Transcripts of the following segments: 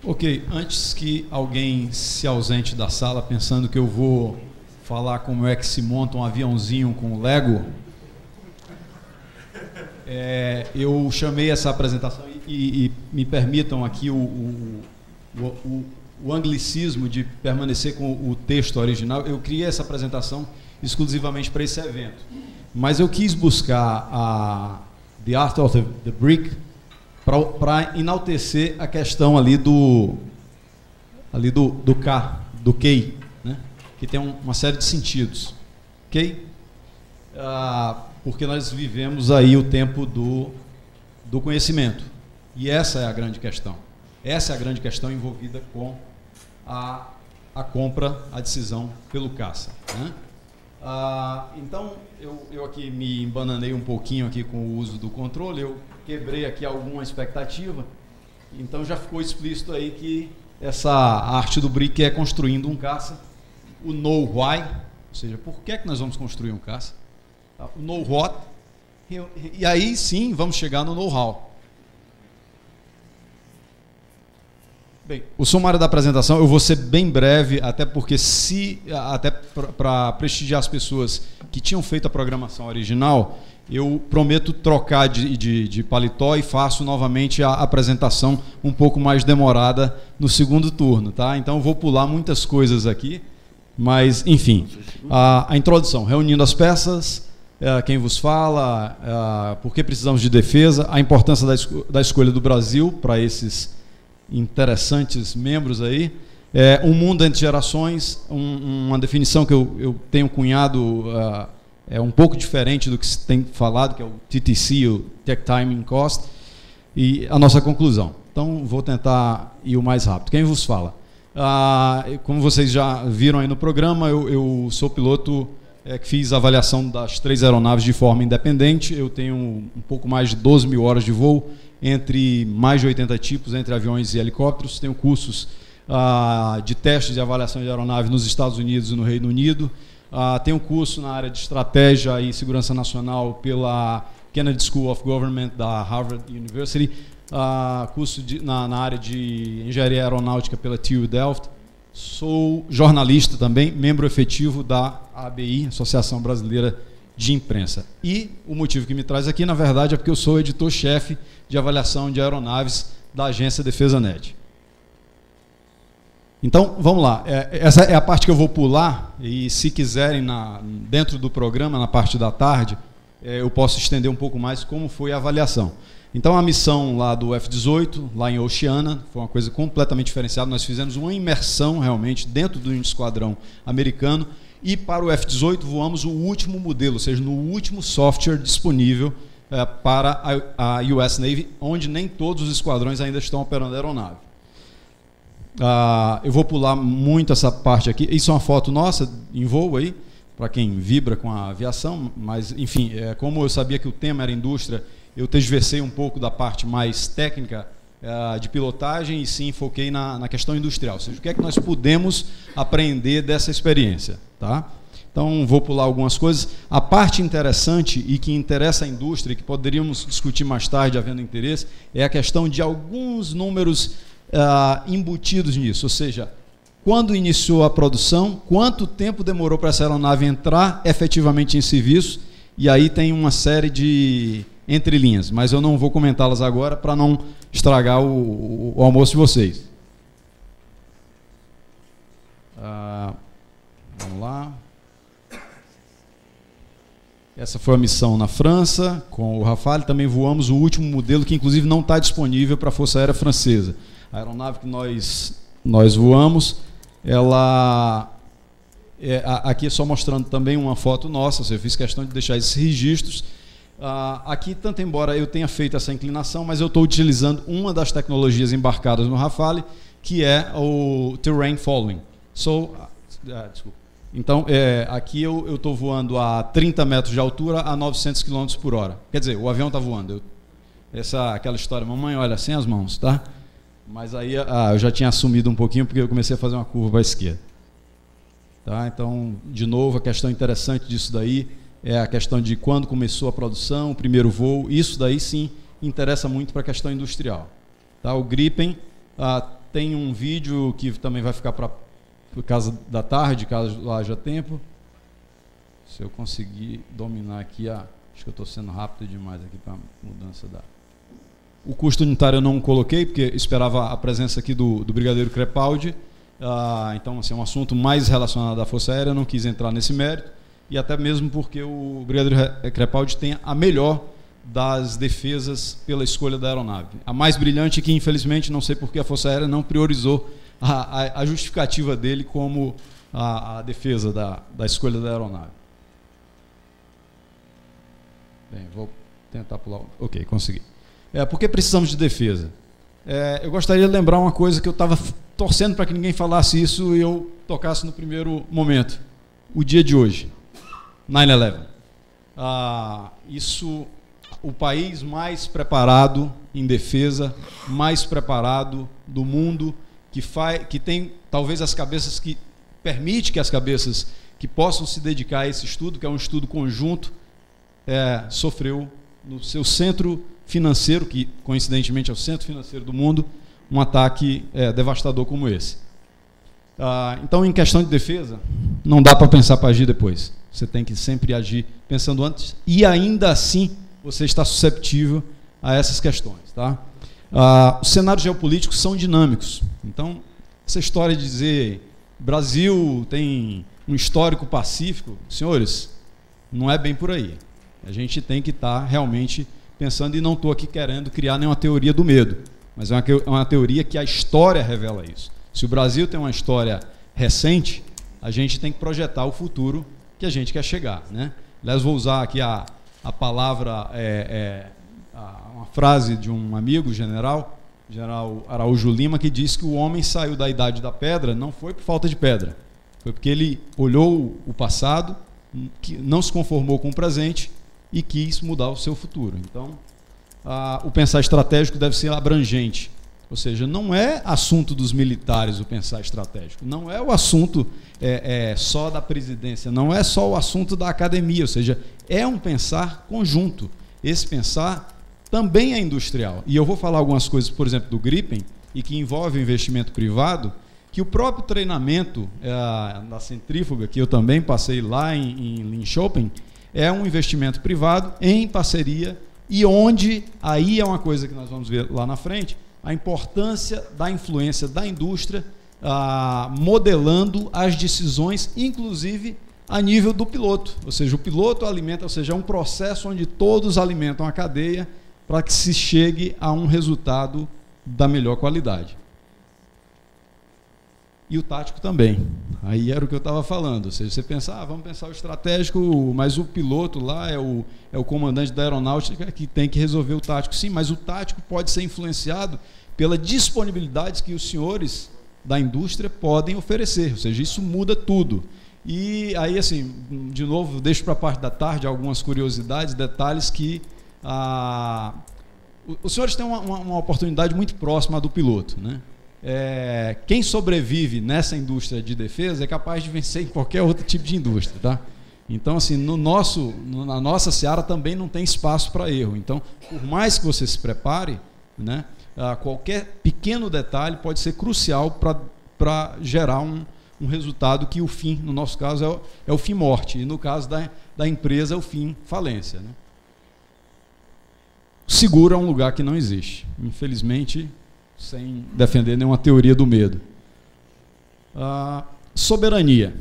Ok, antes que alguém se ausente da sala pensando que eu vou falar como é que se monta um aviãozinho com Lego, eu chamei essa apresentação e me permitam aqui o anglicismo de permanecer com o texto original. Eu criei essa apresentação exclusivamente para esse evento, mas eu quis buscar a The Art of the Brick para enaltecer a questão ali do K, né? Que tem uma série de sentidos, ok? Porque nós vivemos aí o tempo do conhecimento, e essa é a grande questão. Essa é a grande questão envolvida com a compra, a decisão pelo caça, né? Então, eu aqui me embananei um pouquinho aqui com o uso do controle, eu quebrei aqui alguma expectativa, então já ficou explícito aí que essa arte do brick é construindo um caça, o know why, ou seja, por que é que nós vamos construir um caça, o know what, e aí sim vamos chegar no know-how. Bem, o sumário da apresentação eu vou ser bem breve, até porque até para prestigiar as pessoas que tinham feito a programação original, eu prometo trocar de paletó e faço novamente a apresentação um pouco mais demorada no segundo turno, tá? Então eu vou pular muitas coisas aqui, mas enfim, a introdução, reunindo as peças, quem vos fala, por que precisamos de defesa, a importância da escolha do Brasil para esses interessantes membros aí, um mundo entre gerações, uma definição que eu tenho cunhado um pouco diferente do que se tem falado, que é o TTC, o Tech Timing Cost, e a nossa conclusão. Então, vou tentar ir o mais rápido. Quem vos fala? Como vocês já viram aí no programa, eu sou piloto que fiz a avaliação das 3 aeronaves de forma independente. Eu tenho um pouco mais de 12 mil horas de voo, entre mais de 80 tipos, entre aviões e helicópteros. Tenho cursos de testes de avaliação de aeronave nos Estados Unidos e no Reino Unido. Tenho curso na área de estratégia e segurança nacional pela Kennedy School of Government da Harvard University. Curso na área de engenharia aeronáutica pela TU Delft. Sou jornalista também, membro efetivo da ABI, Associação Brasileira de Imprensa. E o motivo que me traz aqui, na verdade, é porque eu sou editor-chefe de avaliação de aeronaves da agência DefesaNet. Então, vamos lá. Essa é a parte que eu vou pular, e se quiserem, dentro do programa, na parte da tarde, eu posso estender um pouco mais como foi a avaliação. Então, a missão lá do F-18, lá em Oceana, foi uma coisa completamente diferenciada. Nós fizemos uma imersão, realmente, dentro do esquadrão americano, e para o F-18 voamos o último modelo, ou seja, no último software disponível para a US Navy, onde nem todos os esquadrões ainda estão operando a aeronave. Eu vou pular muito essa parte aqui. Isso é uma foto nossa em voo aí, para quem vibra com a aviação, mas, enfim, como eu sabia que o tema era indústria, eu transversei um pouco da parte mais técnica de pilotagem e sim foquei na questão industrial, ou seja, o que é que nós podemos aprender dessa experiência, tá? Então, vou pular algumas coisas. A parte interessante e que interessa a indústria, e que poderíamos discutir mais tarde, havendo interesse, é a questão de alguns números embutidos nisso, ou seja, quando iniciou a produção, quanto tempo demorou para essa aeronave entrar efetivamente em serviço, e aí tem uma série de entrelinhas, mas eu não vou comentá-las agora para não estragar o almoço de vocês. Vamos lá. Essa foi a missão na França, com o Rafale. Também voamos o último modelo, que inclusive não está disponível para a Força Aérea Francesa. A aeronave que nós voamos, ela... aqui é só mostrando também uma foto nossa, eu fiz questão de deixar esses registros. Aqui, tanto embora eu tenha feito essa inclinação, mas eu estou utilizando uma das tecnologias embarcadas no Rafale, que é o Terrain Following. Desculpa. Então, aqui eu estou voando a 30 metros de altura a 900 km por hora. Quer dizer, o avião está voando. Aquela história, mamãe, olha, sem as mãos, tá? Mas aí eu já tinha assumido um pouquinho, porque eu comecei a fazer uma curva para a esquerda. Tá? Então, de novo, a questão interessante disso daí é a questão de quando começou a produção, o primeiro voo. Isso daí, sim, interessa muito para a questão industrial. Tá? O Gripen tem um vídeo que também vai ficar para casa da tarde, caso haja tempo. Se eu conseguir dominar aqui, acho que eu estou sendo rápido demais aqui para a mudança da... O custo unitário eu não coloquei, porque esperava a presença aqui do Brigadeiro Crepaldi. Então, assim, é um assunto mais relacionado à Força Aérea, eu não quis entrar nesse mérito, e até mesmo porque o Brigadeiro Crepaldi tem a melhor das defesas pela escolha da aeronave. A mais brilhante que, infelizmente, não sei porque a Força Aérea não priorizou a justificativa dele como a defesa da escolha da aeronave. Bem, vou tentar pular. Ok, consegui. Por que precisamos de defesa? Eu gostaria de lembrar uma coisa que eu estava torcendo para que ninguém falasse isso e eu tocasse no primeiro momento. O dia de hoje, 9/11. O país mais preparado em defesa, mais preparado do mundo, que tem talvez as cabeças que permite que as cabeças que possam se dedicar a esse estudo, que é um estudo conjunto, sofreu no seu centro financeiro, que coincidentemente é o centro financeiro do mundo, um ataque devastador como esse. Então, em questão de defesa, não dá para pensar para agir depois. Você tem que sempre agir pensando antes, e ainda assim você está susceptível a essas questões. Tá? Os cenários geopolíticos são dinâmicos. Então, essa história de dizer Brasil tem um histórico pacífico, senhores, não é bem por aí. A gente tem que estar realmente pensando, e não estou aqui querendo criar nenhuma teoria do medo, mas é uma teoria que a história revela isso. Se o Brasil tem uma história recente, a gente tem que projetar o futuro que a gente quer chegar. Né? Aliás, vou usar aqui a palavra, uma frase de um amigo, general Araújo Lima, que disse que o homem saiu da idade da pedra, não foi por falta de pedra, foi porque ele olhou o passado, que não se conformou com o presente e quis mudar o seu futuro. Então, o pensar estratégico deve ser abrangente, ou seja, não é assunto dos militares o pensar estratégico, não é o assunto só da presidência, não é só o assunto da academia, ou seja, é um pensar conjunto. Esse pensar também é industrial. E eu vou falar algumas coisas, por exemplo, do Gripen, e que envolve o investimento privado, que o próprio treinamento da centrífuga, que eu também passei lá em Linköping, é um investimento privado em parceria, e onde, aí é uma coisa que nós vamos ver lá na frente, a importância da influência da indústria modelando as decisões, inclusive a nível do piloto. Ou seja, o piloto alimenta, ou seja, é um processo onde todos alimentam a cadeia para que se chegue a um resultado da melhor qualidade. E o tático também. Aí era o que eu estava falando. Ou seja, você pensa, vamos pensar o estratégico, mas o piloto lá é o comandante da aeronáutica que tem que resolver o tático. Sim, mas o tático pode ser influenciado pela disponibilidade que os senhores da indústria podem oferecer. Ou seja, isso muda tudo. E aí, assim, de novo, deixo para a parte da tarde algumas curiosidades, detalhes que os senhores têm uma oportunidade muito próxima do piloto, né? Quem sobrevive nessa indústria de defesa é capaz de vencer em qualquer outro tipo de indústria, tá? Então, assim, na nossa seara também não tem espaço para erro. Então, por mais que você se prepare, né, qualquer pequeno detalhe pode ser crucial para gerar um resultado que o fim, no nosso caso, é o fim morte, e no caso da empresa é o fim falência, né? Seguro é um lugar que não existe, infelizmente, sem defender nenhuma teoria do medo. Soberania.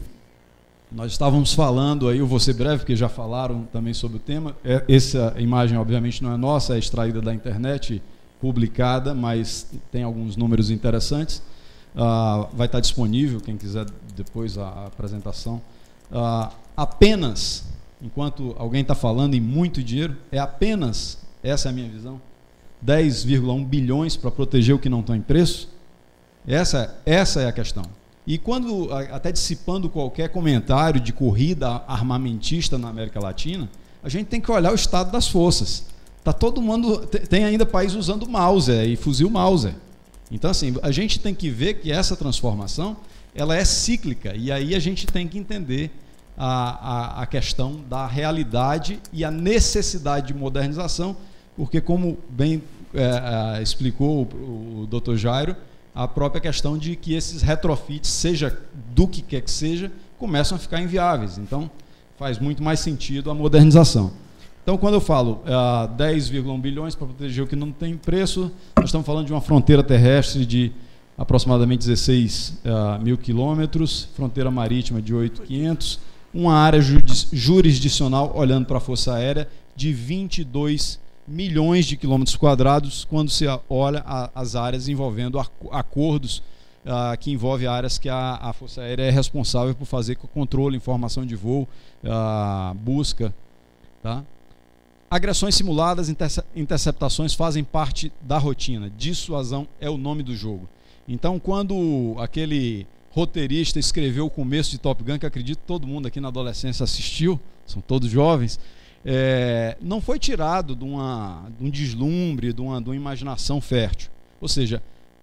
Nós estávamos falando aí, eu vou ser breve, porque já falaram também sobre o tema. Essa imagem, obviamente, não é nossa, é extraída da internet, publicada, mas tem alguns números interessantes. Vai estar disponível, quem quiser depois a apresentação. Apenas, enquanto alguém está falando em muito dinheiro, apenas, essa é a minha visão, 10,1 bilhões para proteger o que não está em preço. Essa é a questão. E quando, até dissipando qualquer comentário de corrida armamentista na América Latina, a gente tem que olhar o estado das forças. Todo mundo, tem ainda país usando Mauser e fuzil Mauser. Então, assim, a gente tem que ver que essa transformação ela é cíclica, e aí a gente tem que entender a questão da realidade e a necessidade de modernização, porque, como bem explicou o Dr. Jairo, a própria questão de que esses retrofits, seja do que quer que seja, começam a ficar inviáveis. Então, faz muito mais sentido a modernização. Então, quando eu falo 10,1 bilhões para proteger o que não tem preço, nós estamos falando de uma fronteira terrestre de aproximadamente 16 mil quilômetros, fronteira marítima de 8.500, uma área jurisdicional, olhando para a Força Aérea, de 22 milhões de quilômetros quadrados, quando se olha as áreas envolvendo acordos que envolvem áreas que a Força Aérea é responsável por fazer controle, informação de voo, busca. Tá? Agressões simuladas, interceptações fazem parte da rotina. Dissuasão é o nome do jogo. Então, quando aquele roteirista escreveu o começo de Top Gun, que acredito que todo mundo aqui na adolescência assistiu, são todos jovens, não foi tirado de um deslumbre, de uma imaginação fértil. Ou seja,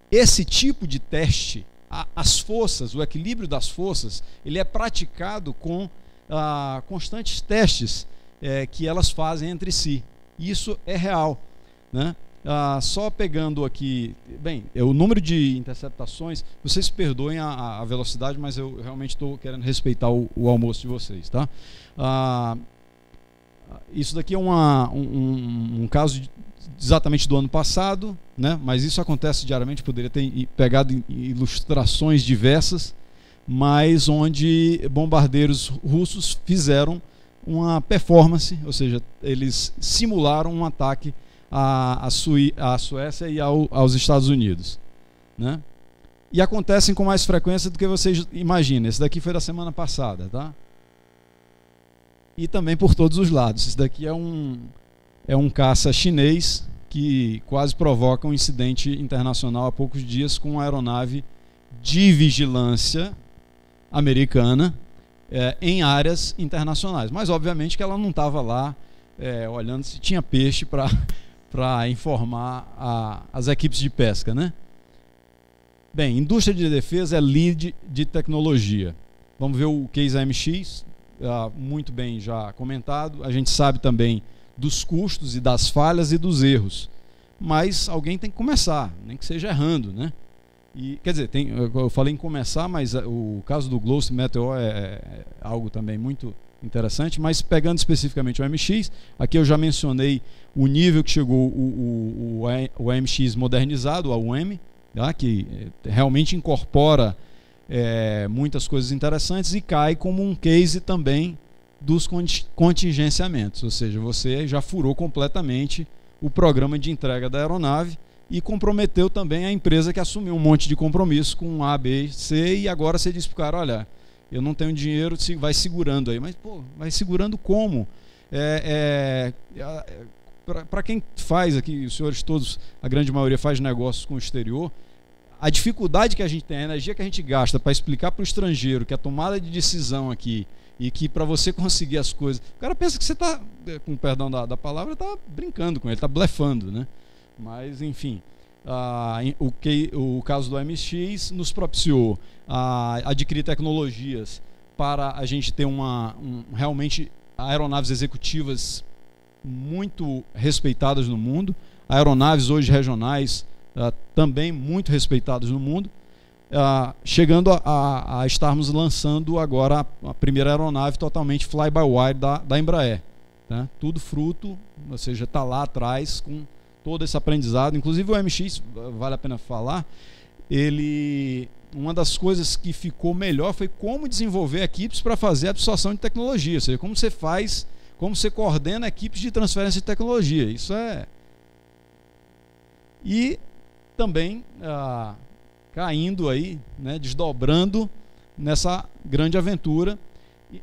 esse tipo de teste, as forças, o equilíbrio das forças, ele é praticado com constantes testes que elas fazem entre si. Isso é real, né? Só pegando aqui, bem, o número de interceptações, vocês perdoem a velocidade, mas eu realmente estou querendo respeitar o almoço de vocês, tá? Isso daqui é um caso exatamente do ano passado, né? Mas isso acontece diariamente, poderia ter pegado ilustrações diversas, mas onde bombardeiros russos fizeram uma performance, ou seja, eles simularam um ataque à Suécia e aos Estados Unidos, né? E acontecem com mais frequência do que vocês imaginam. Esse daqui foi da semana passada, tá? E também por todos os lados. Esse daqui é um caça chinês que quase provoca um incidente internacional há poucos dias com uma aeronave de vigilância americana em áreas internacionais. Mas, obviamente, que ela não estava lá olhando se tinha peixe para informar as equipes de pesca, né? Bem, indústria de defesa é lead de tecnologia. Vamos ver o case AMX, muito bem já comentado. A gente sabe também dos custos e das falhas e dos erros. Mas alguém tem que começar, nem que seja errando, né? E, quer dizer, eu falei em começar, mas o caso do Gloster Meteor é algo também muito interessante. Mas pegando especificamente o AMX, aqui eu já mencionei o nível que chegou o AMX modernizado, a UM, tá? Que realmente incorpora muitas coisas interessantes e cai como um case também dos contingenciamentos, ou seja, você já furou completamente o programa de entrega da aeronave e comprometeu também a empresa que assumiu um monte de compromisso com A, B, C, e agora você diz para o cara, olha, eu não tenho dinheiro, vai segurando aí. Mas, pô, vai segurando como? Para quem faz aqui, os senhores todos, a grande maioria faz negócios com o exterior, a dificuldade que a gente tem, a energia que a gente gasta para explicar para o estrangeiro que a tomada de decisão aqui e que para você conseguir as coisas, o cara pensa que você está, com perdão da palavra, está brincando com ele, está blefando, né? Mas, enfim, o caso do MX nos propiciou adquirir tecnologias para a gente ter realmente aeronaves executivas muito respeitadas no mundo, aeronaves hoje regionais também muito respeitadas no mundo, chegando a estarmos lançando agora a primeira aeronave totalmente fly-by-wire da Embraer, tá? Tudo fruto, ou seja, está lá atrás com todo esse aprendizado. Inclusive o MX, vale a pena falar, uma das coisas que ficou melhor foi como desenvolver equipes para fazer a absorção de tecnologia, ou seja, como você coordena equipes de transferência de tecnologia. Isso e também caindo aí, né, desdobrando nessa grande aventura.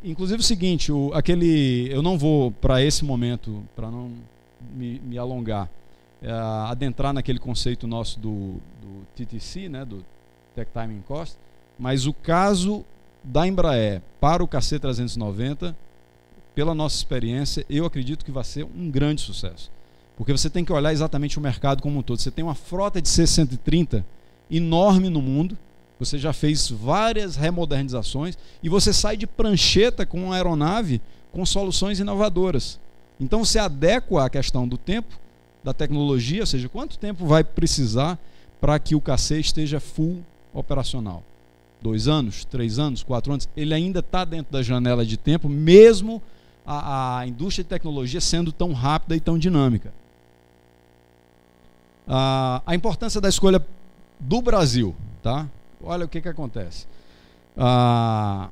Inclusive o seguinte, eu não vou para esse momento, para não me alongar, adentrar naquele conceito nosso do TTC, né, do Tech Time Cost, mas o caso da Embraer para o KC-390, pela nossa experiência, eu acredito que vai ser um grande sucesso. Porque você tem que olhar exatamente o mercado como um todo. Você tem uma frota de C-130 enorme no mundo, você já fez várias remodernizações e você sai de prancheta com uma aeronave com soluções inovadoras. Então você adequa a questão do tempo, da tecnologia, ou seja, quanto tempo vai precisar para que o KC esteja full operacional? 2 anos, 3 anos, 4 anos? Ele ainda está dentro da janela de tempo, mesmo a indústria de tecnologia sendo tão rápida e tão dinâmica. A importância da escolha do Brasil, tá? Olha o que acontece. Para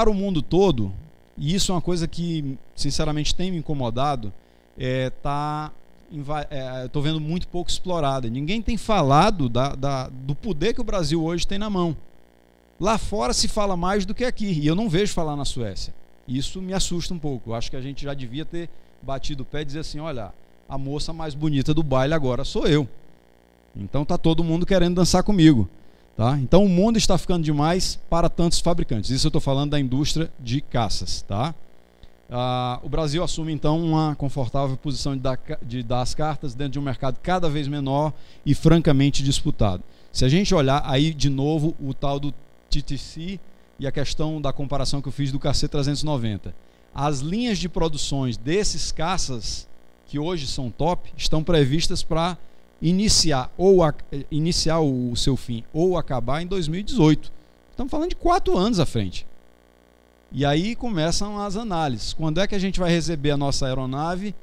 o mundo todo, e isso é uma coisa que sinceramente tem me incomodado, estou vendo muito pouco explorada. Ninguém tem falado do poder que o Brasil hoje tem na mão. Lá fora se fala mais do que aqui, e eu não vejo falar na Suécia. Isso me assusta um pouco. Eu acho que a gente já devia ter batido o pé e dizer assim, olha, a moça mais bonita do baile agora sou eu. Então está todo mundo querendo dançar comigo. Tá? Então o mundo está ficando demais para tantos fabricantes. Isso eu estou falando da indústria de caças. Tá? O Brasil assume então uma confortável posição de dar as cartas dentro de um mercado cada vez menor e francamente disputado. Se a gente olhar aí de novo o tal do TTC e a questão da comparação que eu fiz do KC-390, as linhas de produções desses caças que hoje são top estão previstas para iniciar o seu fim ou acabar em 2018. Estamos falando de 4 anos à frente. E aí começam as análises. Quando é que a gente vai receber a nossa aeronave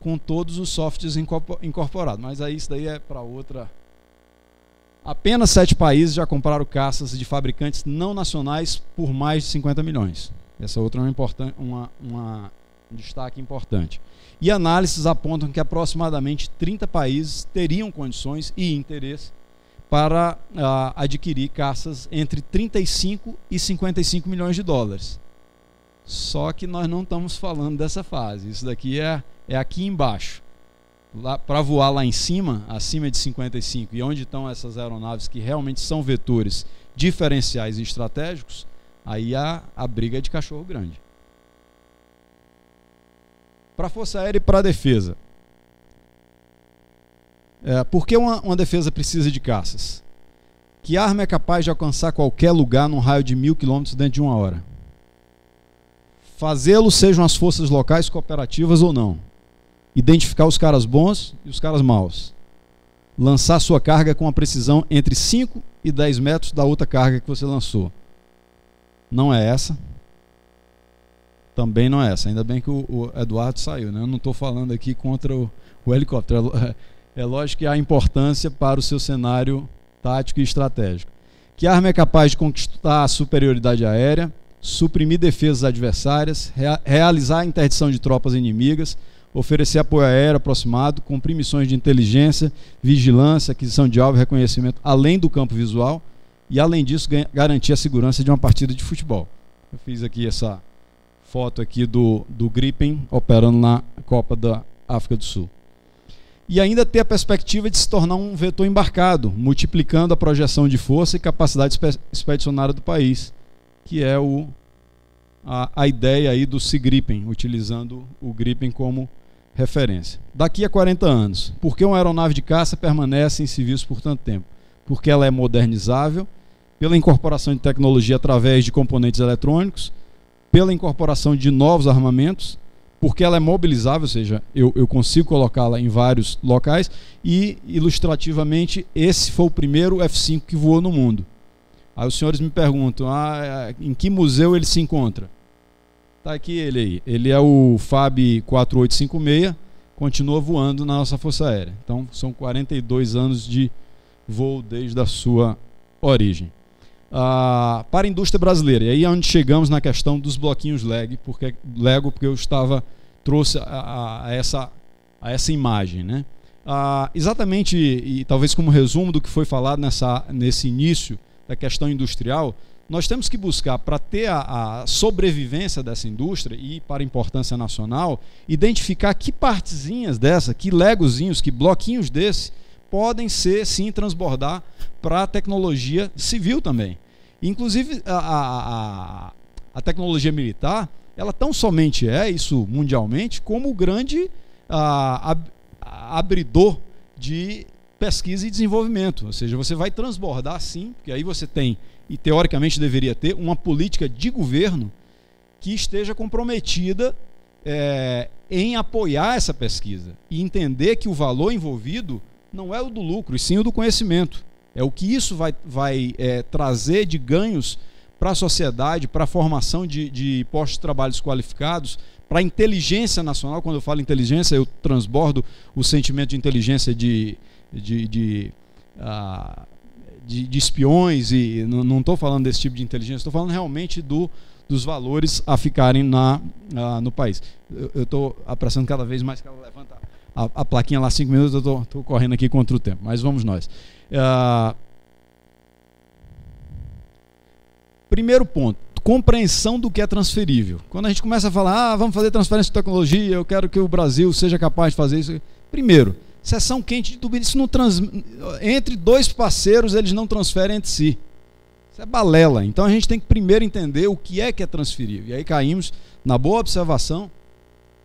com todos os softwares incorporados? Mas aí isso daí é para outra. Apenas 7 países já compraram caças de fabricantes não nacionais por mais de 50 milhões. Essa outra é um destaque importante. E análises apontam que aproximadamente 30 países teriam condições e interesse para adquirir caças entre 35 e 55 milhões de dólares. Só que nós não estamos falando dessa fase. Isso daqui é aqui embaixo. Para voar lá em cima, acima de 55, e onde estão essas aeronaves que realmente são vetores diferenciais e estratégicos, aí a briga é de cachorro grande. Para a Força Aérea e para a defesa. Por que uma defesa precisa de caças? Que arma é capaz de alcançar qualquer lugar num raio de 1000 km dentro de 1 hora? Fazê-lo sejam as forças locais cooperativas ou não. Identificar os caras bons e os caras maus. Lançar sua carga com a precisão entre 5 e 10 metros da outra carga que você lançou. Não é essa. Também não é essa. Ainda bem que o Eduardo saiu, né? Eu não estou falando aqui contra o helicóptero. É lógico que há importância para o seu cenário tático e estratégico. Que arma é capaz de conquistar a superioridade aérea, suprimir defesas adversárias, realizar a interdição de tropas inimigas, oferecer apoio aéreo aproximado, cumprir missões de inteligência, vigilância, aquisição de alvo e reconhecimento, além do campo visual, e além disso garantir a segurança de uma partida de futebol. Eu fiz aqui essa foto aqui do Gripen operando na Copa da África do Sul. E ainda ter a perspectiva de se tornar um vetor embarcado, multiplicando a projeção de força e capacidade expedicionária do país, que é a ideia aí do Sea Gripen, utilizando o Gripen como referência. Daqui a 40 anos, por que uma aeronave de caça permanece em serviço por tanto tempo? Porque ela é modernizável, pela incorporação de tecnologia através de componentes eletrônicos, pela incorporação de novos armamentos, porque ela é mobilizável, ou seja, eu consigo colocá-la em vários locais, e, ilustrativamente, esse foi o primeiro F-5 que voou no mundo. Aí os senhores me perguntam, em que museu ele se encontra? Está aqui ele aí. Ele é o FAB 4856, continua voando na nossa Força Aérea. Então, são 42 anos de voo desde a sua origem. Para a indústria brasileira, e aí é onde chegamos na questão dos bloquinhos Lego, porque eu trouxe a essa imagem, né? Exatamente, e talvez como resumo do que foi falado nesse início da questão industrial, nós temos que buscar, para ter a sobrevivência dessa indústria e para a importância nacional, identificar que partezinhas dessa, que legozinhos, que bloquinhos desse podem ser, sim, transbordar para a tecnologia civil também. Inclusive, a tecnologia militar, ela tão somente é, isso mundialmente, como o grande abridor de pesquisa e desenvolvimento. Ou seja, você vai transbordar, sim, porque aí você tem, e teoricamente deveria ter, uma política de governo que esteja comprometida em apoiar essa pesquisa e entender que o valor envolvido não é o do lucro, e sim o do conhecimento. É o que isso vai trazer de ganhos para a sociedade, para a formação de postos de trabalho qualificados, para a inteligência nacional. Quando eu falo inteligência, eu transbordo o sentimento de inteligência de espiões, e não estou falando desse tipo de inteligência, estou falando realmente dos valores a ficarem no país. Eu estou apressando cada vez mais que ela levanta a plaquinha lá 5 minutos, eu estou correndo aqui contra o tempo, mas vamos nós. Primeiro ponto, compreensão do que é transferível. Quando a gente começa a falar, vamos fazer transferência de tecnologia, eu quero que o Brasil seja capaz de fazer isso. Primeiro, seção quente de turbina, isso não entre dois parceiros eles não transferem entre si. Isso é balela. Então a gente tem que primeiro entender o que é transferível. E aí caímos na boa observação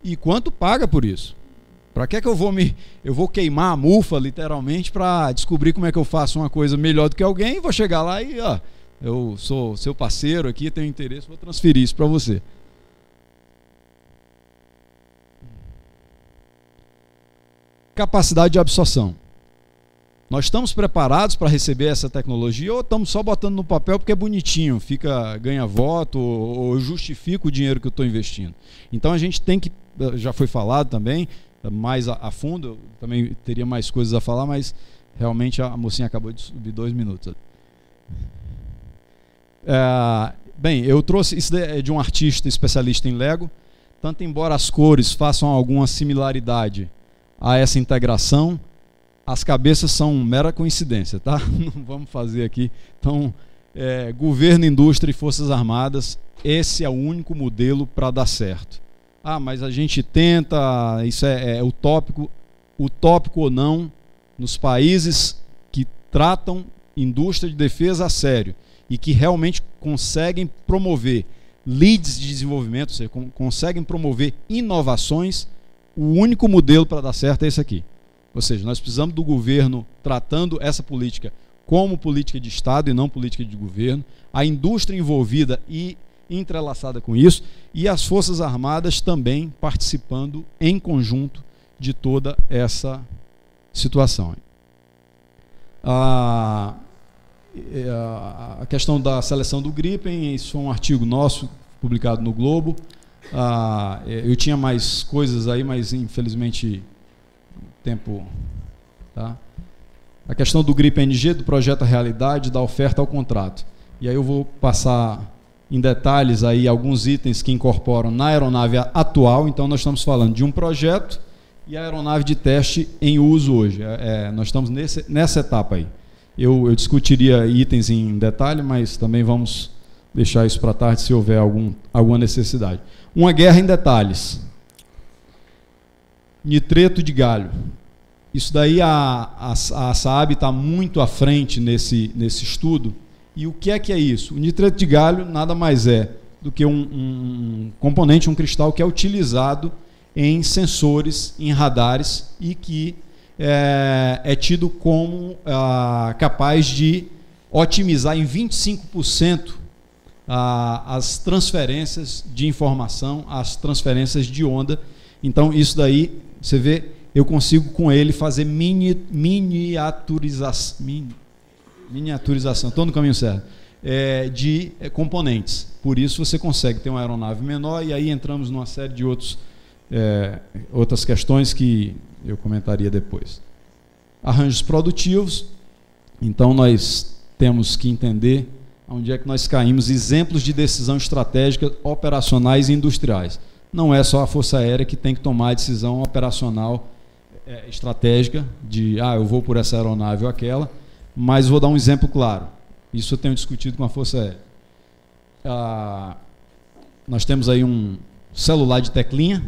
e quanto paga por isso. Para que eu vou queimar a mufa, literalmente, para descobrir como é que eu faço uma coisa melhor do que alguém, e vou chegar lá e, eu sou seu parceiro aqui, tenho interesse, vou transferir isso para você. Capacidade de absorção. Nós estamos preparados para receber essa tecnologia ou estamos só botando no papel porque é bonitinho, ganha voto ou justifica o dinheiro que eu estou investindo? Então a gente tem que, já foi falado também, mais a fundo, eu também teria mais coisas a falar, mas realmente a mocinha acabou de subir 2 minutos. Bem, eu trouxe isso de um artista especialista em Lego, tanto embora as cores façam alguma similaridade a essa integração, as cabeças são mera coincidência, tá? Não vamos fazer aqui. Então, governo, indústria e forças armadas, esse é o único modelo para dar certo. Mas a gente tenta, isso é utópico. Utópico ou não, nos países que tratam indústria de defesa a sério e que realmente conseguem promover leads de desenvolvimento, ou seja, conseguem promover inovações, o único modelo para dar certo é esse aqui. Ou seja, nós precisamos do governo tratando essa política como política de Estado e não política de governo, a indústria envolvida e entrelaçada com isso, e as Forças Armadas também participando em conjunto de toda essa situação. A questão da seleção do Gripen, isso é um artigo nosso publicado no Globo. Eu tinha mais coisas aí, mas infelizmente tempo, tá? A questão do Gripen NG, do projeto à realidade, da oferta ao contrato. E aí eu vou passar em detalhes aí alguns itens que incorporam na aeronave atual. Então nós estamos falando de um projeto e a aeronave de teste em uso hoje. Nós estamos nessa etapa aí. Eu discutiria itens em detalhe, mas também vamos deixar isso para tarde se houver alguma necessidade. Uma guerra em detalhes. Nitreto de galho. Isso daí a SAAB está muito à frente nesse estudo. E o que é isso? O nitreto de galho nada mais é do que um componente, um cristal que é utilizado em sensores, em radares e que é tido como capaz de otimizar em 25% as transferências de informação, as transferências de onda. Então, isso daí, você vê, eu consigo com ele fazer miniaturização, estou no caminho certo, de componentes. Por isso você consegue ter uma aeronave menor e aí entramos numa série de outras questões que eu comentaria depois. Arranjos produtivos. Então nós temos que entender onde é que nós caímos. Exemplos de decisão estratégica operacionais e industriais. Não é só a Força Aérea que tem que tomar a decisão operacional estratégica de, eu vou por essa aeronave ou aquela, mas vou dar um exemplo claro. Isso eu tenho discutido com a Força Aérea. Nós temos aí um celular de teclinha,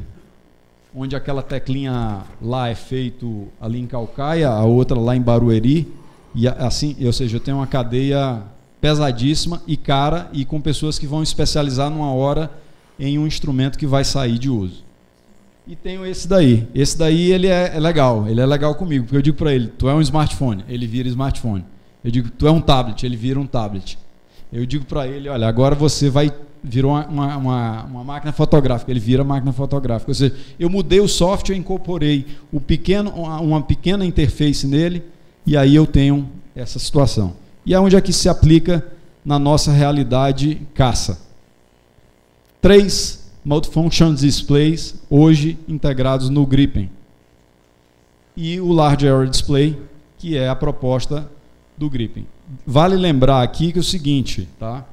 onde aquela teclinha lá é feito ali em Caucaia, a outra lá em Barueri, e assim, ou seja, eu tenho uma cadeia pesadíssima e cara, e com pessoas que vão especializar numa hora em um instrumento que vai sair de uso. E tenho esse daí. Esse daí ele é legal, ele é legal comigo, porque eu digo para ele, tu é um smartphone, ele vira smartphone. Eu digo, tu é um tablet, ele vira um tablet. Eu digo para ele, olha, agora você vai virou uma máquina fotográfica, ele vira máquina fotográfica. Ou seja, eu mudei o software, incorporei uma pequena interface nele, e aí eu tenho essa situação. E aonde é que se aplica na nossa realidade caça? 3 Multifunction Displays, hoje integrados no Gripen. E o Large Area Display, que é a proposta do Gripen. Vale lembrar aqui que é o seguinte, tá?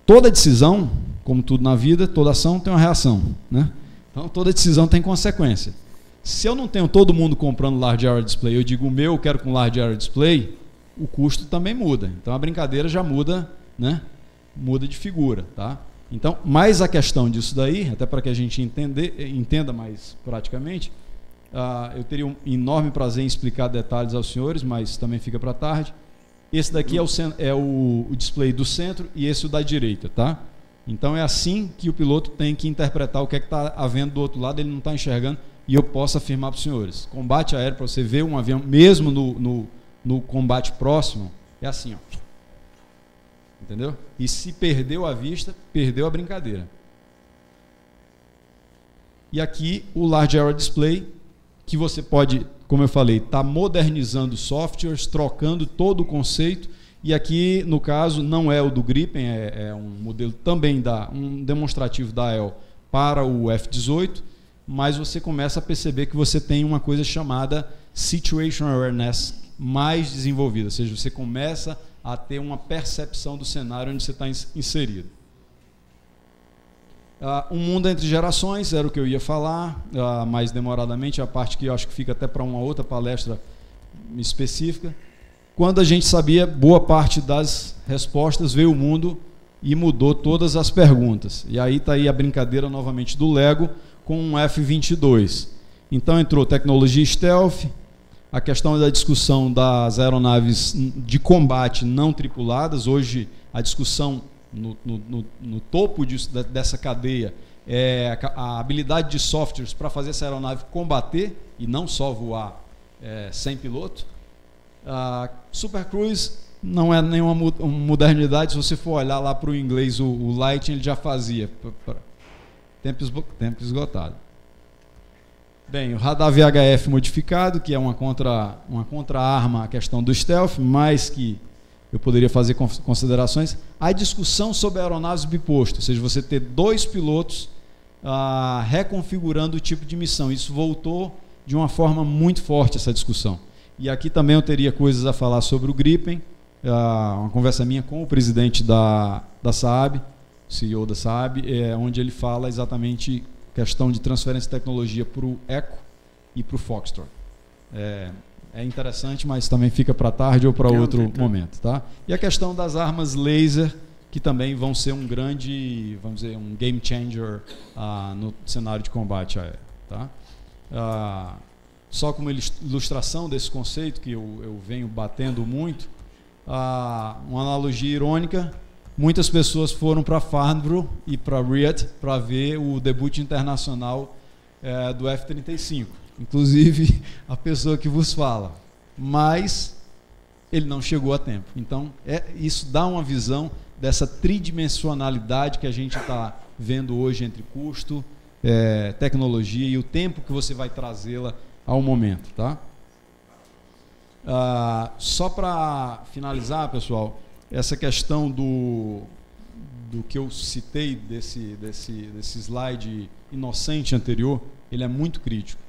Toda decisão, como tudo na vida, toda ação tem uma reação, né? Então toda decisão tem consequência. Se eu não tenho todo mundo comprando Large Area Display, eu digo o meu eu quero com Large Area Display, o custo também muda. Então a brincadeira já muda, né? Muda de figura, tá? Então, mais a questão disso daí, até para que a gente entenda mais praticamente, eu teria um enorme prazer em explicar detalhes aos senhores, mas também fica para tarde. Esse daqui é o display do centro e esse o da direita, tá? Então é assim que o piloto tem que interpretar o que é que está havendo do outro lado, ele não está enxergando, e eu posso afirmar para os senhores. Combate aéreo, para você ver um avião, mesmo no combate próximo, é assim, ó. Entendeu? E se perdeu a vista, perdeu a brincadeira. E aqui o Large Area Display, que você pode, como eu falei, estar modernizando softwares, trocando todo o conceito. E aqui, no caso, não é o do Gripen, é um modelo também, um demonstrativo da AEL para o F-18, mas você começa a perceber que você tem uma coisa chamada Situational Awareness mais desenvolvida, ou seja, você começa a ter uma percepção do cenário onde você está inserido. Um mundo entre gerações, era o que eu ia falar, mais demoradamente, a parte que eu acho que fica até para uma outra palestra específica. Quando a gente sabia, boa parte das respostas veio o mundo e mudou todas as perguntas. E aí está aí a brincadeira novamente do Lego com um F-22. Então entrou tecnologia stealth, a questão da discussão das aeronaves de combate não tripuladas. Hoje a discussão no topo dessa cadeia é a habilidade de softwares para fazer essa aeronave combater e não só voar sem piloto. Super Cruise não é nenhuma modernidade. Se você for olhar lá para o inglês, o Light ele já fazia. Tempo esgotado. Bem, o radar VHF modificado, que é uma contra-arma à questão do stealth, mas que eu poderia fazer considerações. A discussão sobre aeronaves biposto, ou seja, você ter 2 pilotos reconfigurando o tipo de missão. Isso voltou de uma forma muito forte, essa discussão. E aqui também eu teria coisas a falar sobre o Gripen, uma conversa minha com o presidente da Saab, CEO da Saab, onde ele fala exatamente questão de transferência de tecnologia para o Echo e para o Foxtrot. É interessante, mas também fica para tarde ou para outro momento, tá? E a questão das armas laser, que também vão ser um grande, vamos dizer, um game changer no cenário de combate aéreo, tá? Só como ilustração desse conceito que eu venho batendo muito, uma analogia irônica. Muitas pessoas foram para Farnborough e para Riyadh para ver o debut internacional do F-35. Inclusive a pessoa que vos fala. Mas ele não chegou a tempo. Então, isso dá uma visão dessa tridimensionalidade que a gente está vendo hoje entre custo, tecnologia e o tempo que você vai trazê-la ao momento. Tá? Só para finalizar, pessoal, essa questão do que eu citei desse slide inocente anterior, ele é muito crítico.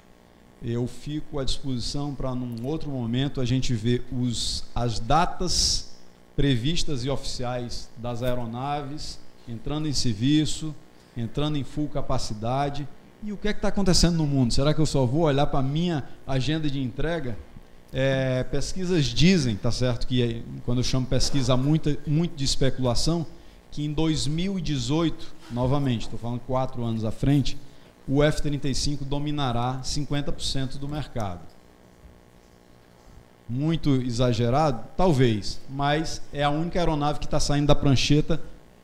Eu fico à disposição para, num outro momento, a gente ver as datas previstas e oficiais das aeronaves entrando em serviço, entrando em full capacidade. E o que é que está acontecendo no mundo? Será que eu só vou olhar para a minha agenda de entrega? Pesquisas dizem, tá certo, que quando eu chamo pesquisa muito de especulação, que em 2018, novamente, estou falando 4 anos à frente, o F-35 dominará 50% do mercado. Muito exagerado? Talvez, mas é a única aeronave que está saindo da prancheta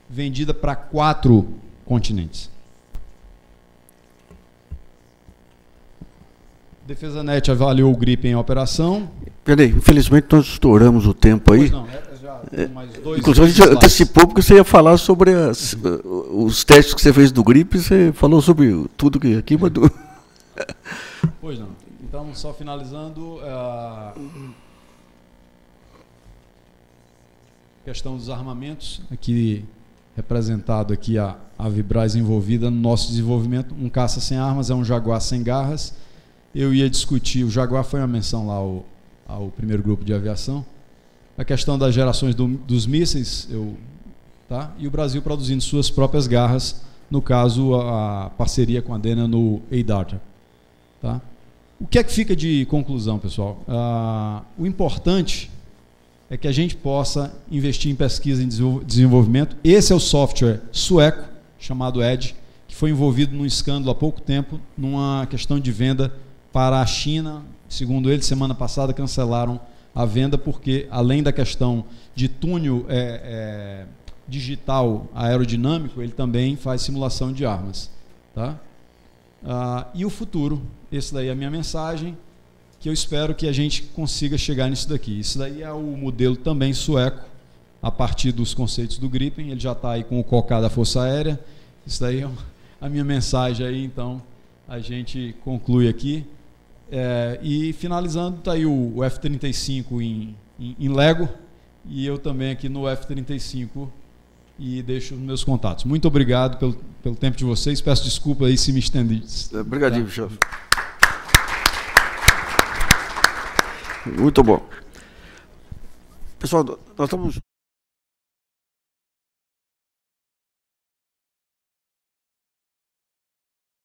vendida para 4 continentes. DefesaNet avaliou o Gripen em operação. Peraí, infelizmente nós estouramos o tempo aí. Pois não, já tem mais 2. Inclusive, a gente antecipou porque você ia falar sobre os testes que você fez do gripe, você falou sobre tudo que aqui, mas... Pois não. Então, só finalizando, a questão dos armamentos, aqui representado aqui a Vibraz envolvida no nosso desenvolvimento. Um caça sem armas é um Jaguar sem garras. Eu ia discutir, o Jaguar foi uma menção lá ao primeiro grupo de aviação, a questão das gerações dos mísseis, tá? E o Brasil produzindo suas próprias garras, no caso a parceria com a Dena no A-Dart. Tá? O que é que fica de conclusão, pessoal? O importante é que a gente possa investir em pesquisa e desenvolvimento. Esse é o software sueco, chamado Edge, que foi envolvido num escândalo há pouco tempo, numa questão de venda para a China. Segundo ele, semana passada cancelaram a venda porque, além da questão de túnel digital aerodinâmico, ele também faz simulação de armas. Tá? E o futuro, esse daí é a minha mensagem, que eu espero que a gente consiga chegar nisso daqui. Isso daí é o modelo também sueco, a partir dos conceitos do Gripen. Ele já está aí com o COCA da Força Aérea. Isso daí é a minha mensagem aí, então a gente conclui aqui. E finalizando, está aí o F-35 em Lego, e eu também aqui no F-35, e deixo os meus contatos. Muito obrigado pelo tempo de vocês. Peço desculpa aí se me estendi. Obrigadinho, chefe. Muito bom. Pessoal, nós estamos...